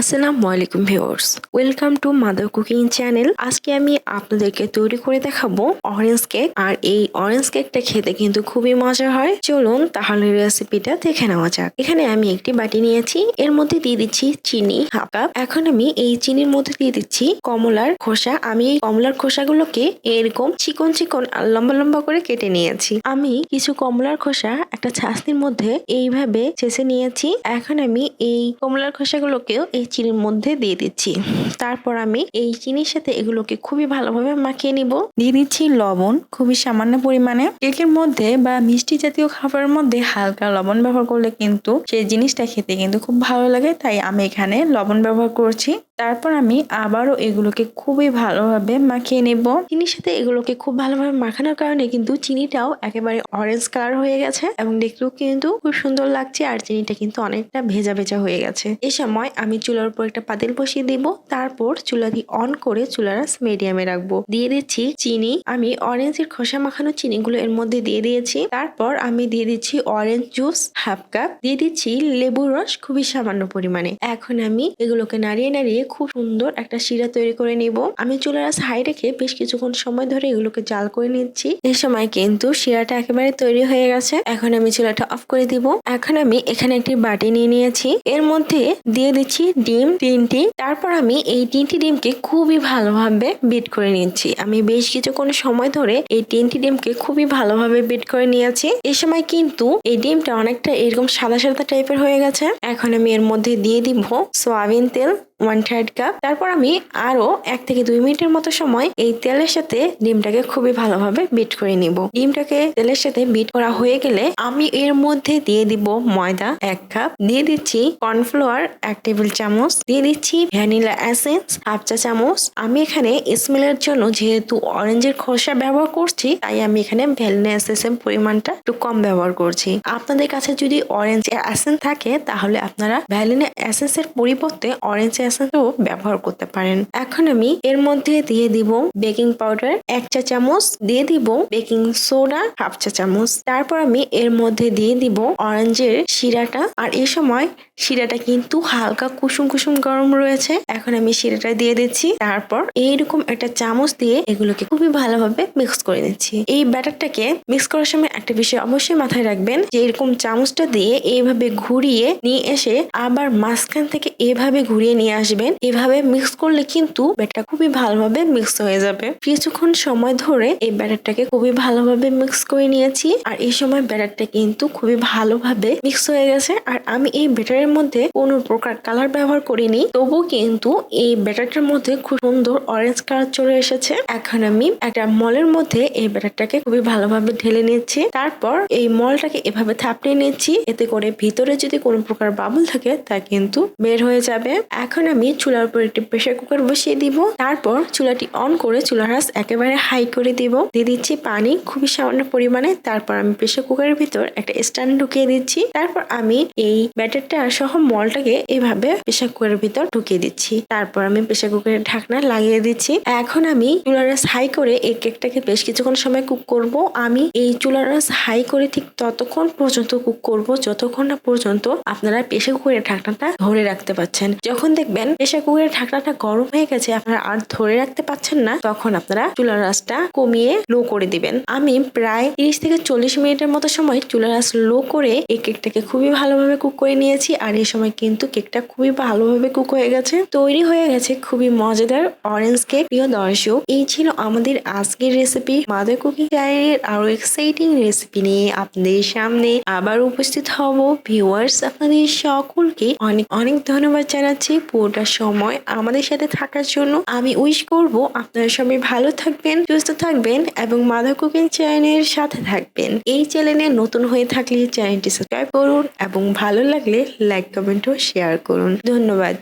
আসসালামু আলাইকুম viewers, welcome to mother cooking channel. আজকে আমি আপনাদেরকে তৈরি করে দেখাবো অরেঞ্জ কেক। আর এই অরেঞ্জ কেকটা খেতে কিন্তু খুবই মজা হয়। চলুন তাহলে রেসিপিটা দেখে নেওয়া যাক। এখানে আমি একটি বাটি নিয়েছি, এর মধ্যে দিয়ে দিচ্ছি চিনি হাফ কাপ। এখন আমি এই চিনির মধ্যে দিয়ে দিচ্ছি কমলার খোসা। আমি এই কমলার খোসাগুলোকে এরকম চিকন চিকন আর লম্বা লম্বা করে কেটে নিয়েছি। আমি কিছু কমলার খোসা একটা ছাঁচনির মধ্যে এইভাবে ছেঁচে নিয়েছি। এখন আমি এই কমলার খোসাগুলোকেও এই চিনির মধ্যে দিয়ে দিচ্ছি। তারপর আমি এই চিনির সাথে এগুলোকে খুবই ভালোভাবে মাখিয়ে নিব। দিয়ে দিচ্ছি লবণ খুবই সামান্য পরিমাণে। কেকের মধ্যে বা মিষ্টি জাতীয় খাবারের মধ্যে হালকা লবণ ব্যবহার করলে কিন্তু সেই জিনিসটা খেতে কিন্তু খুব ভালো লাগে, তাই আমি এখানে লবণ ব্যবহার করছি। তারপর আমি আবারও এগুলোকে খুবই ভালোভাবে মাখিয়ে নেব। চিনির সাথে এগুলোকে খুব ভালোভাবে মাখানোর কারণে কিন্তু চিনিটাও একেবারে অরেঞ্জ কালার হয়ে গেছে এবং দেখতেও কিন্তু খুব সুন্দর লাগছে। আর চিনিটা কিন্তু অনেকটা ভেজা ভেজা হয়ে গেছে। এই সময় আমি চুলার উপর একটা পাতিল বসিয়ে দিব। তারপর চুলাটি অন করে চুলার আঁচ মিডিয়ামে রাখবো। দিয়ে দিচ্ছি চিনি। আমি অরেঞ্জের খোসা মাখানো চিনিগুলো এর মধ্যে দিয়ে দিয়েছি। তারপর আমি দিয়ে দিচ্ছি অরেঞ্জ জুস হাফ কাপ, দিয়ে দিচ্ছি লেবুর রস খুবই সামান্য পরিমাণে। এখন আমি এগুলোকে নাড়িয়ে নাড়িয়ে খুব সুন্দর একটা শিরা তৈরি করে নিব। আমি চুলার আঁচ হাই রেখে বেশ কিছুক্ষণ সময় ধরে এগুলোকে জাল করে নিচ্ছি। এই সময় কিন্তু শিরাটা একেবারে তৈরি হয়ে গেছে। এখন আমি চুলাটা অফ করে দিব। এখন আমি এখানে একটি বাটি নিয়ে নিয়েছি, এর মধ্যে দিয়ে দিচ্ছি ডিম 3টি। তারপর আমি এই 3টি ডিমকে খুবই ভালোভাবে বিট করে নিচ্ছি। আমি বেশ কিছুক্ষণ সময় ধরে এই 3টি ডিমকে খুবই ভালোভাবে বিট করে নিয়েছি। এই সময় কিন্তু এই ডিমটা অনেকটা এরকম সাদা সাদা টাইপের হয়ে গেছে। এখন আমি এর মধ্যে দিয়ে দিব সয়াবিন তেল 1/3 কাপ। তারপর আমি আরো 1 থেকে 2 মিনিটের মতো সময় এই তেলের সাথে ডিমটাকে খুবই ভালোভাবে বিট করে নিব। ডিমটাকে তেলের সাথে বিট করা হয়ে গেলে আমি এর মধ্যে দিয়ে দিব ময়দা 1 কাপ, দিয়ে দিচ্ছি কর্নফ্লাওয়ার 1 টেবিল চামচ, দিয়ে দিচ্ছি ভ্যানিলা এসেন্স হাফ চা চামচ। আমি এখানে স্মেলের জন্য যেহেতু অরেঞ্জের খোসা ব্যবহার করছি, তাই আমি এখানে ভ্যানিলা এসেন্সের পরিমাণটা একটু কম ব্যবহার করছি। আপনাদের কাছে যদি অরেঞ্জ এসেন্স থাকে তাহলে আপনারা ভ্যানিলা এসেন্সের পরিবর্তে অরেঞ্জ এসেন্সও ব্যবহার করতে পারেন। এখন আমি এর মধ্যে দিয়ে দিব বেকিং পাউডার 1 চা চামচ, দিয়ে দিব বেকিং সোডা হাফ চা চামচ। তারপর আমি এর মধ্যে দিয়ে দিব অরেঞ্জের শিরাটা। আর এই সময় শিরাটা কিন্তু হালকা কুসুম কুসুম গরম রয়েছে। এখন আমি শিরাটা দিয়ে দিচ্ছি। তারপর এইরকম একটা চামচ দিয়ে এগুলোকে খুবই ভালোভাবে মিক্স করে নিচ্ছি। এই ব্যাটারটাকে মিক্স করার সময় একটা বিষয় অবশ্যই মাথায় রাখবেন যে এরকম চামচটা দিয়ে এইভাবে ঘুরিয়ে নিয়ে এসে আবার মাঝখান থেকে এভাবে ঘুরিয়ে নিয়ে আসবেন। এভাবে মিক্স করলে কিন্তু ব্যাটারটা খুবই ভালোভাবে মিক্স হয়ে যাবে। কিছুক্ষণ সময় ধরে এই ব্যাটারটাকে খুবই ভালোভাবে মিক্স করে নিয়েছি। আর এই সময় ব্যাটারটা কিন্তু খুবই ভালোভাবে মিক্স হয়ে গেছে। আর আমি এই ব্যাটারের মধ্যে কোনো প্রকার কালার ব্যবহার করিনি, তবু কিন্তু এই ব্যাটারটার মধ্যে খুব সুন্দর অরেঞ্জ কালার চলে এসেছে। এখন আমি একটা মলের মধ্যে এই ব্যাটারটাকে খুবই ভালোভাবে ঢেলে নিচ্ছি। তারপর এই মলটাকে এভাবে থাপড়িয়ে নিচ্ছি, এতে করে ভিতরে যদি কোনো প্রকার বাবল থাকে তা কিন্তু বের হয়ে যাবে। এখন আমি চুলার উপর একটি প্রেসার কুকার বসিয়ে দিব। তারপর চুলাটি অন করে চুলার আঁচ একেবারে হাই করে দিব। দিয়ে দিচ্ছি পানি খুবই সামান্য পরিমাণে। তারপর আমি প্রেসার কুকারের ভিতর একটা স্ট্যান্ড ঢুকিয়ে দিচ্ছি। তারপর আমি এই ব্যাটারটা সহ মলটাকে এভাবে প্রেসার কুকারের ভিতর ঢুকিয়ে দিচ্ছি। তারপর আমি প্রেসার কুকারের ঢাকনা লাগিয়ে দিচ্ছি। এখন আমি চুলার আঁচ হাই করে এই কেকটাকে বেশ কিছুক্ষণ সময় কুক করব। আমি এই চুলার আঁচ হাই করে ঠিক ততক্ষণ পর্যন্ত কুক করব যতক্ষণ না পর্যন্ত আপনারা প্রেসার কুকারের ঢাকনাটা ধরে রাখতে পারছেন। যখন দেখবেন প্রেসার কুকারের ঢাকনাটা গরম হয়ে গেছে, আপনারা আর ধরে রাখতে পারছেন না, তখন আপনারা চুলার আঁচটা কমিয়ে লো করে দিবেন। আমি প্রায় 30 থেকে 40 মিনিটের মতো সময় চুলার আঁচ লো করে এই কেকটাকে খুবই ভালোভাবে কুক করে নিয়েছি। আর এই সময় কিন্তু কেকটা খুবই ভালোভাবে কুক হয়ে গেছে। তৈরি হয়ে গেছে খুবই মজাদার অরেঞ্জ কেক। প্রিয় দর্শক, এই ছিল আমাদের আজকের রেসিপি। মাদার কুকিং চ্যানেলের আরো এক্সাইটিং রেসিপি নিয়ে আপনাদের সামনে আবার উপস্থিত হব। ভিউয়ার্স, আপনাদের সকলকে অনেক অনেক ধন্যবাদ জানাচ্ছি পুরোটা সময় আমাদের সাথে থাকার জন্য। আমি উইশ করব আপনারা সবাই ভালো থাকবেন, সুস্থ থাকবেন এবং মাদার কুকিং চ্যানেলের সাথে থাকবেন। এই চ্যানেলে নতুন হয়ে থাকলে চ্যানেলটি সাবস্ক্রাইব করুন এবং ভালো লাগলে লাইক কমেন্ট ও শেয়ার করুন। ধন্যবাদ।